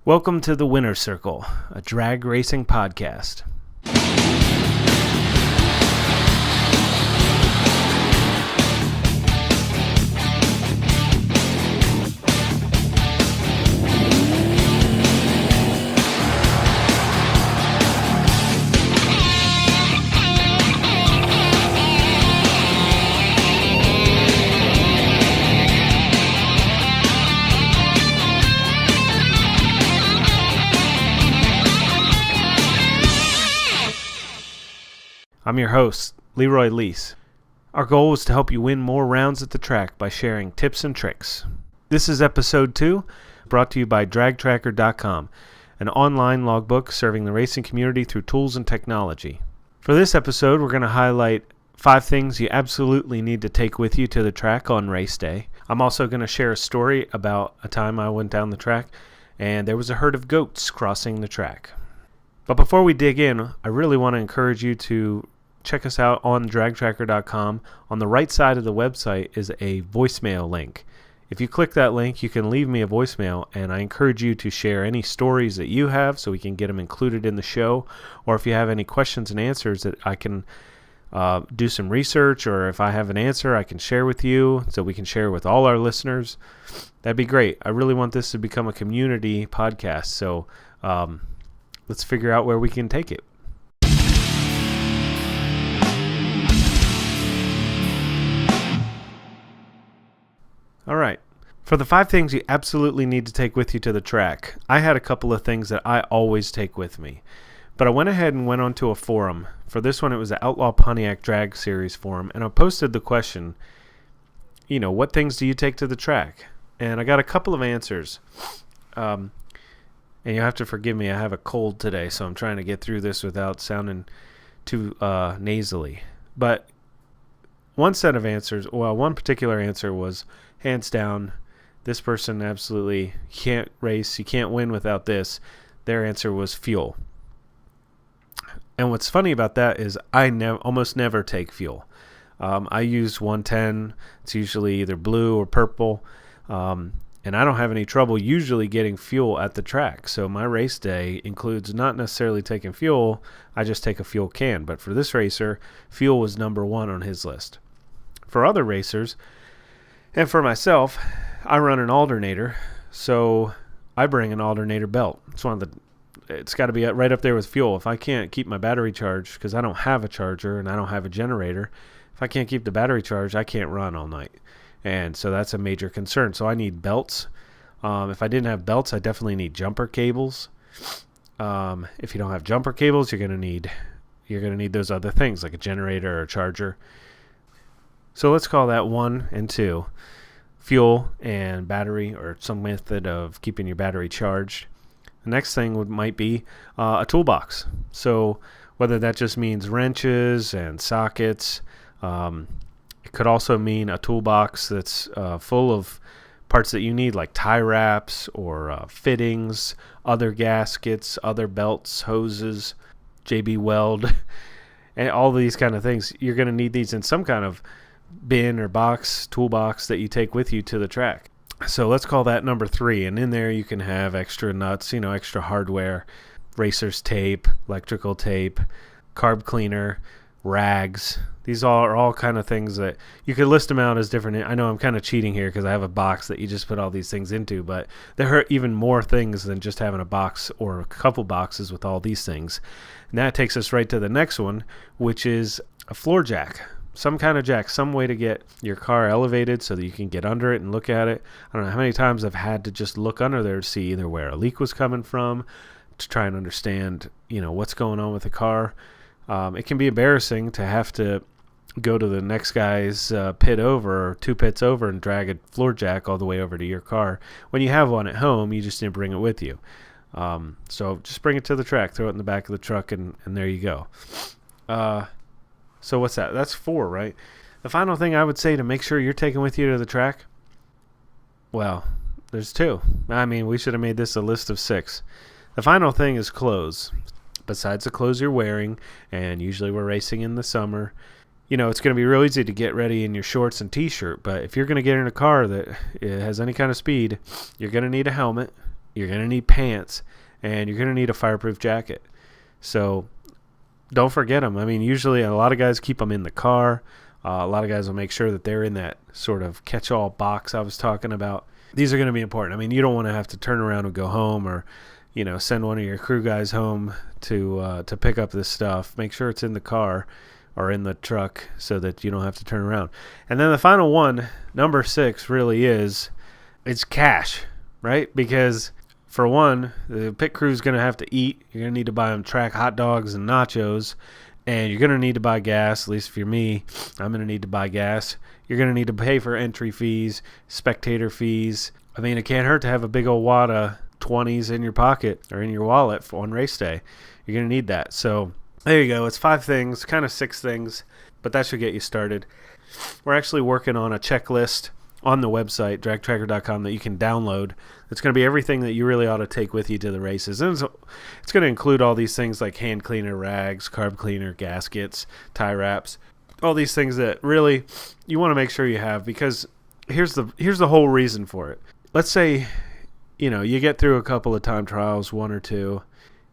Welcome to the Winner's Circle, a drag racing podcast. I'm your host, Leroy Lease. Our goal is to help you win more rounds at the track by sharing tips and tricks. This is episode 2, brought to you by DragTracker.com, an online logbook serving the racing community through tools and technology. For this episode, we're going to highlight 5 things you absolutely need to take with you to the track on race day. I'm also going to share a story about a time I went down the track and there was a herd of goats crossing the track. But before we dig in, I really want to encourage you to check us out on DragTracker.com. On the right side of the website is a voicemail link. If you click that link, you can leave me a voicemail, and I encourage you to share any stories that you have so we can get them included in the show, or if you have any questions and answers that I can do some research, or if I have an answer I can share with you so we can share with all our listeners. That'd be great. I really want this to become a community podcast, so let's figure out where we can take it. All right. For the 5 things you absolutely need to take with you to the track, I had a couple of things that I always take with me. But I went ahead and went onto a forum. For this one, it was the Outlaw Pontiac Drag Series forum, and I posted the question, what things do you take to the track? And I got a couple of answers. And you have to forgive me, I have a cold today, so I'm trying to get through this without sounding too nasally. But one set of answers, one particular answer was, hands down, this person absolutely can't race, you can't win without this. Their answer was fuel. And what's funny about that is I almost never take fuel. I use 110. It's usually either blue or purple. And I don't have any trouble usually getting fuel at the track. So my race day includes not necessarily taking fuel. I just take a fuel can. But for this racer, fuel was number 1 on his list. For other racers, and for myself, I run an alternator. So I bring an alternator belt. It's got to be right up there with fuel. If I can't keep my battery charged, because I don't have a charger and I don't have a generator, if I can't keep the battery charged, I can't run all night. And so that's a major concern. So I need belts. If I didn't have belts, I definitely need jumper cables. If you don't have jumper cables, you're gonna need those other things like a generator or a charger. So let's call that 1 and 2, fuel and battery, or some method of keeping your battery charged. The next thing might be a toolbox. So whether that just means wrenches and sockets. It could also mean a toolbox that's full of parts that you need, like tie wraps or fittings, other gaskets, other belts, hoses, JB Weld, and all these kind of things. You're going to need these in some kind of bin or box, toolbox that you take with you to the track. So let's call that number 3. And in there you can have extra nuts, extra hardware, racer's tape, electrical tape, carb cleaner, rags. These are all kind of things that you could list them out as different. I know I'm kind of cheating here because I have a box that you just put all these things into, but there are even more things than just having a box or a couple boxes with all these things. And that takes us right to the next one, which is a floor jack. Some kind of jack, some way to get your car elevated so that you can get under it and look at it. I don't know how many times I've had to just look under there to see either where a leak was coming from, to try and understand, what's going on with the car. It can be embarrassing to have to go to the next guy's pit over, or 2 pits over, and drag a floor jack all the way over to your car. When you have one at home, you just need to bring it with you. So just bring it to the track, throw it in the back of the truck, and there you go. So what's that? That's 4, right? The final thing I would say to make sure you're taking with you to the track, well, there's 2. I mean, we should have made this a list of 6. The final thing is clothes. Besides the clothes you're wearing, and usually we're racing in the summer, it's going to be real easy to get ready in your shorts and t-shirt, but if you're going to get in a car that has any kind of speed, you're going to need a helmet. you're going to need pants, and you're going to need a fireproof jacket. So don't forget them. I mean, usually a lot of guys keep them in the car. A lot of guys will make sure that they're in that sort of catch-all box I was talking about. These are going to be important. I mean, you don't want to have to turn around and go home, or send one of your crew guys home to pick up this stuff. Make sure it's in the car or in the truck so that you don't have to turn around. And then the final one, number 6, really it's cash, right? Because for one, the pit crew is going to have to eat. You're going to need to buy them track hot dogs and nachos, and you're going to need to buy gas. At least if you're me, I'm going to need to buy gas. You're going to need to pay for entry fees, spectator fees. I mean, it can't hurt to have a big old wad of 20s in your pocket or in your wallet on race day. You're going to need that. So there you go. It's 5 things, kind of 6 things, but that should get you started. We're actually working on a checklist on the website, DragTracker.com, that you can download. It's going to be everything that you really ought to take with you to the races. And it's going to include all these things like hand cleaner, rags, carb cleaner, gaskets, tie wraps, all these things that really you want to make sure you have, because here's the whole reason for it. Let's say, you get through a couple of time trials, 1 or 2.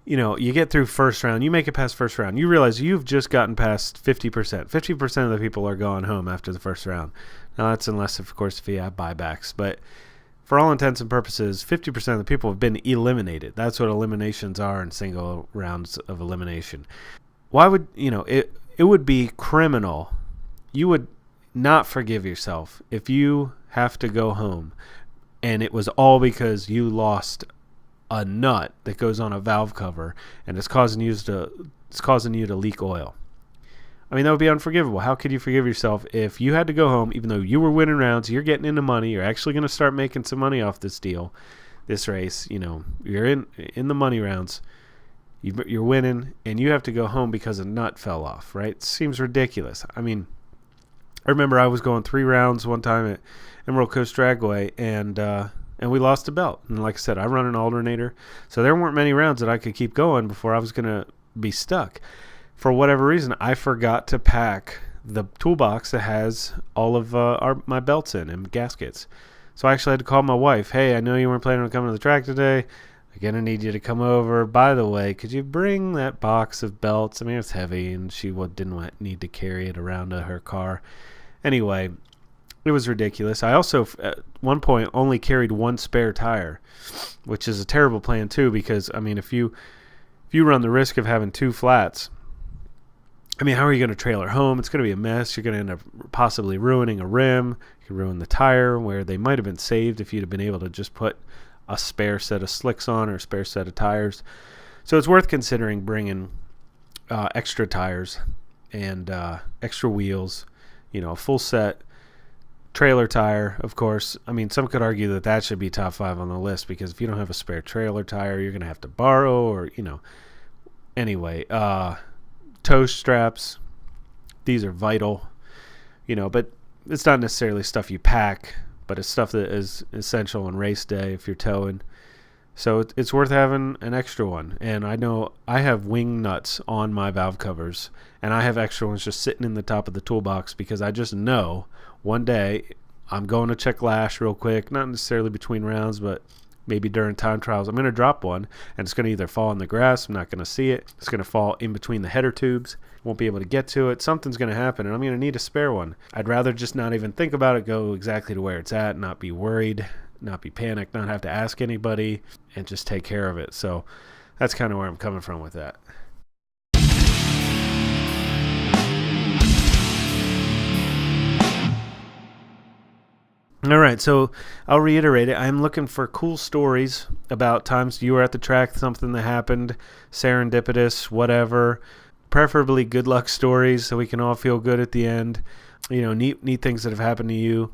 You get through first round, you make it past first round. You realize you've just gotten past 50%. 50% of the people are going home after the first round. Now, that's unless, of course, if you have buybacks. But for all intents and purposes, 50% of the people have been eliminated. That's what eliminations are in single rounds of elimination. Why would, it would be criminal. You would not forgive yourself if you have to go home and it was all because you lost a nut that goes on a valve cover and it's causing you to leak oil. I mean, that would be unforgivable. How could you forgive yourself if you had to go home, even though you were winning rounds, you're getting into money, you're actually going to start making some money off this deal, this race, you're in the money rounds, you're winning, and you have to go home because a nut fell off, right? It seems ridiculous. I mean, I remember I was going 3 rounds one time at Emerald Coast Dragway, and we lost a belt. And like I said, I run an alternator, so there weren't many rounds that I could keep going before I was going to be stuck. For whatever reason, I forgot to pack the toolbox that has all of my belts in and gaskets. So I actually had to call my wife. Hey, I know you weren't planning on coming to the track today. I'm going to need you to come over. By the way, could you bring that box of belts? I mean, it's heavy, and she didn't need to carry it around to her car. Anyway, it was ridiculous. I also, at one point, only carried 1 spare tire, which is a terrible plan, too, because, I mean, if you run the risk of having 2 flats, I mean, how are you going to trailer home? It's going to be a mess. You're going to end up possibly ruining a rim. You could ruin the tire where they might have been saved if you'd have been able to just put a spare set of slicks on or a spare set of tires. So it's worth considering bringing extra tires and extra wheels, a full set trailer tire, of course. I mean, some could argue that should be top 5 on the list, because if you don't have a spare trailer tire, you're going to have to borrow or, Anyway, toe straps, these are vital, but it's not necessarily stuff you pack, but it's stuff that is essential on race day if you're towing. So it's worth having an extra one. And I know I have wing nuts on my valve covers, and I have extra ones just sitting in the top of the toolbox, because I just know one day I'm going to check lash real quick, not necessarily between rounds, but maybe during time trials, I'm going to drop one, and it's going to either fall in the grass. I'm not going to see it. It's going to fall in between the header tubes. Won't be able to get to it. Something's going to happen, and I'm going to need a spare one. I'd rather just not even think about it, go exactly to where it's at, not be worried, not be panicked, not have to ask anybody, and just take care of it. So that's kind of where I'm coming from with that. All right, so I'll reiterate it. I'm looking for cool stories about times you were at the track, something that happened, serendipitous, whatever. Preferably good luck stories so we can all feel good at the end. Neat things that have happened to you,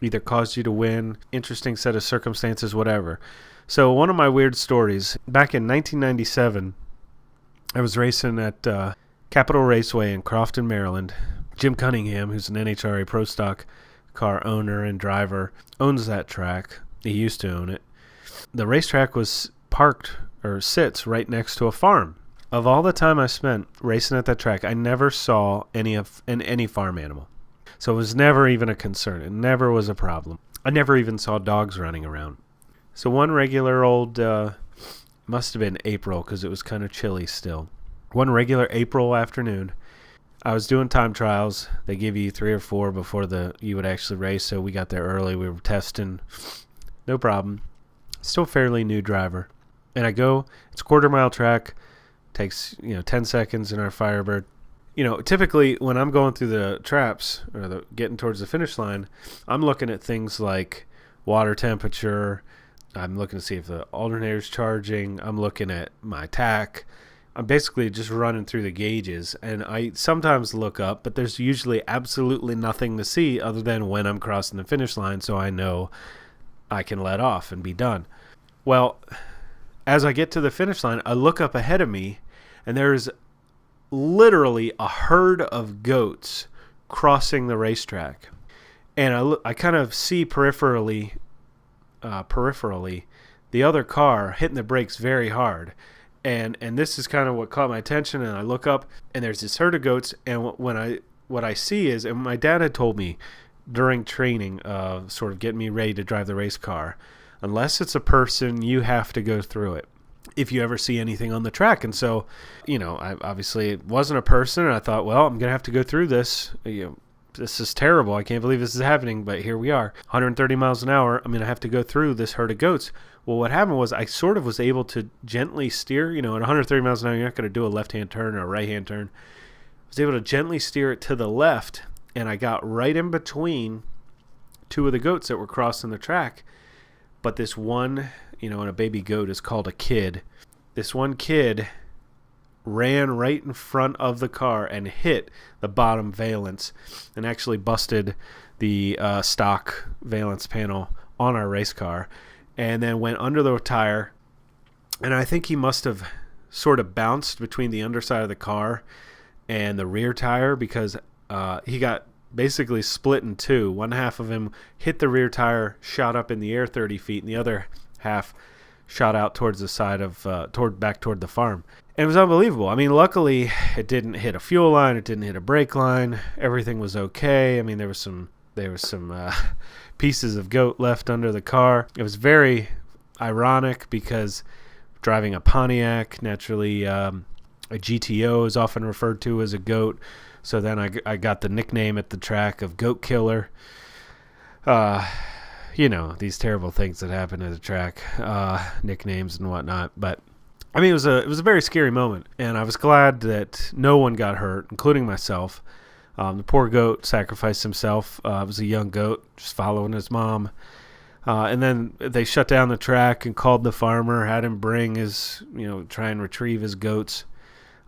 either caused you to win, interesting set of circumstances, whatever. So one of my weird stories, back in 1997, I was racing at Capitol Raceway in Crofton, Maryland. Jim Cunningham, who's an NHRA Pro Stock car owner and driver, owns that track. He used to own it. The racetrack was sits right next to a farm. Of all the time I spent racing at that track, I never saw any farm animal. So it was never even a concern. It never was a problem. I never even saw dogs running around. So one regular old, must have been April because it was kind of chilly still. One regular April afternoon, I was doing time trials. They give you 3 or 4 before you would actually race, so we got there early. We were testing. No problem. Still fairly new driver. And I go, it's a quarter-mile track. Takes, 10 seconds in our Firebird. Typically when I'm going through the traps or getting towards the finish line, I'm looking at things like water temperature. I'm looking to see if the alternator's charging. I'm looking at my tack. I'm basically just running through the gauges, and I sometimes look up, but there's usually absolutely nothing to see other than when I'm crossing the finish line, so I know I can let off and be done. Well, as I get to the finish line, I look up ahead of me, and there's literally a herd of goats crossing the racetrack. And I kind of see peripherally the other car hitting the brakes very hard. And this is kind of what caught my attention, and I look up, and there's this herd of goats, and what I see is, and my dad had told me during training, sort of getting me ready to drive the race car, unless it's a person, you have to go through it if you ever see anything on the track. And so, obviously it wasn't a person, and I thought, well, I'm going to have to go through this. This is terrible. I can't believe this is happening, but here we are. 130 miles an hour. I'm going to have to go through this herd of goats. Well, what happened was I sort of was able to gently steer. At 130 miles an hour, you're not going to do a left-hand turn or a right-hand turn. I was able to gently steer it to the left, and I got right in between 2 of the goats that were crossing the track. But this one, and a baby goat is called a kid. This one kid ran right in front of the car and hit the bottom valence and actually busted the stock valence panel on our race car, and then went under the tire. And I think he must have sort of bounced between the underside of the car and the rear tire, because he got basically split in 2. One half of him hit the rear tire, shot up in the air 30 feet, and the other half shot out towards the side of back toward the farm. And it was unbelievable. I mean, luckily it didn't hit a fuel line, it didn't hit a brake line. Everything was okay. I mean, there was some pieces of goat left under the car. It was very ironic because driving a Pontiac, naturally, a GTO is often referred to as a goat. So then I got the nickname at the track of Goat Killer. These terrible things that happen at the track, nicknames and whatnot. But I mean, it was a very scary moment, and I was glad that no one got hurt, including myself. The poor goat sacrificed himself. It was a young goat, just following his mom. And then they shut down the track and called the farmer, had him bring his, try and retrieve his goats.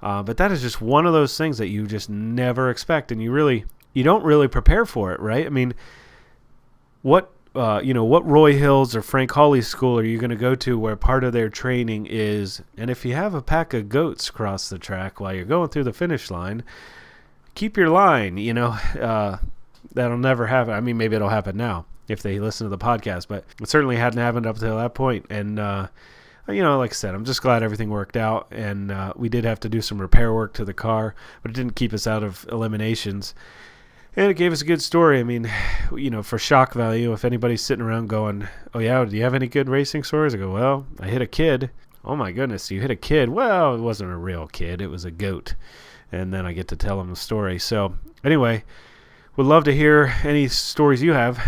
But that is just one of those things that you just never expect, and you don't really prepare for it, right? I mean, what Roy Hills or Frank Hawley's school are you going to go to where part of their training is, and if you have a pack of goats cross the track while you're going through the finish line, keep your line, that'll never happen. I mean, maybe it'll happen now if they listen to the podcast, but it certainly hadn't happened up until that point. And, like I said, I'm just glad everything worked out, and we did have to do some repair work to the car, but it didn't keep us out of eliminations. And it gave us a good story. I mean, for shock value, if anybody's sitting around going, oh, yeah, do you have any good racing stories? I go, well, I hit a kid. Oh, my goodness, you hit a kid. Well, it wasn't a real kid. It was a goat. And then I get to tell them the story. So anyway, would love to hear any stories you have.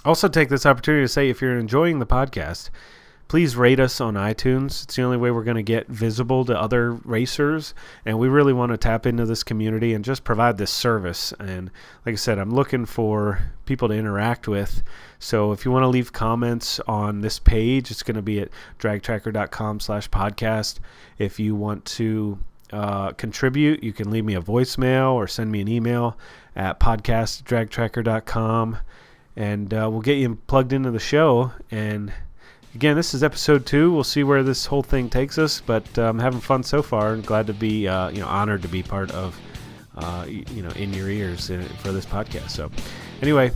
Also take this opportunity to say, if you're enjoying the podcast, please rate us on iTunes. It's the only way we're going to get visible to other racers, and we really want to tap into this community and just provide this service. And like I said, I'm looking for people to interact with. So if you want to leave comments on this page, it's going to be at DragTracker.com/podcast. If you want to contribute, you can leave me a voicemail or send me an email at podcast@DragTracker.com, and we'll get you plugged into the show. And again, this is episode 2. We'll see where this whole thing takes us, but I'm having fun so far, and glad to be, honored to be part of, in your ears for this podcast. So anyway,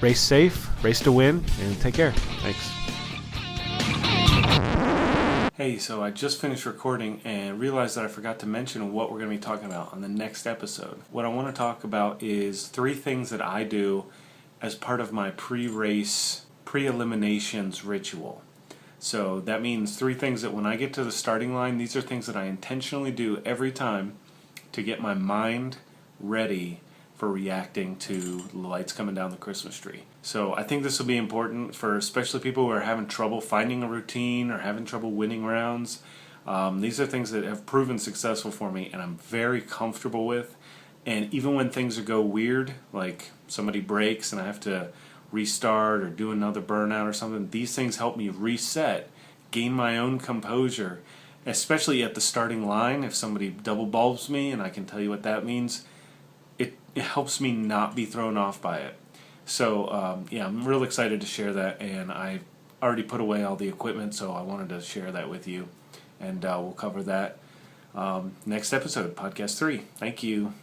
race safe, race to win, and take care. Thanks. Hey, so I just finished recording and realized that I forgot to mention what we're going to be talking about on the next episode. What I want to talk about is 3 things that I do as part of my pre-race pre-eliminations ritual. So that means 3 things that when I get to the starting line, these are things that I intentionally do every time to get my mind ready for reacting to the lights coming down the Christmas tree. So I think this will be important for especially people who are having trouble finding a routine or having trouble winning rounds. These are things that have proven successful for me and I'm very comfortable with. And even when things go weird, like somebody breaks and I have to restart or do another burnout or something, these things help me reset, gain my own composure, especially at the starting line. If somebody double bulbs me, and I can tell you what that means, it helps me not be thrown off by it. So yeah, I'm real excited to share that, and I already put away all the equipment, so I wanted to share that with you, and we'll cover that next episode, podcast 3. Thank you.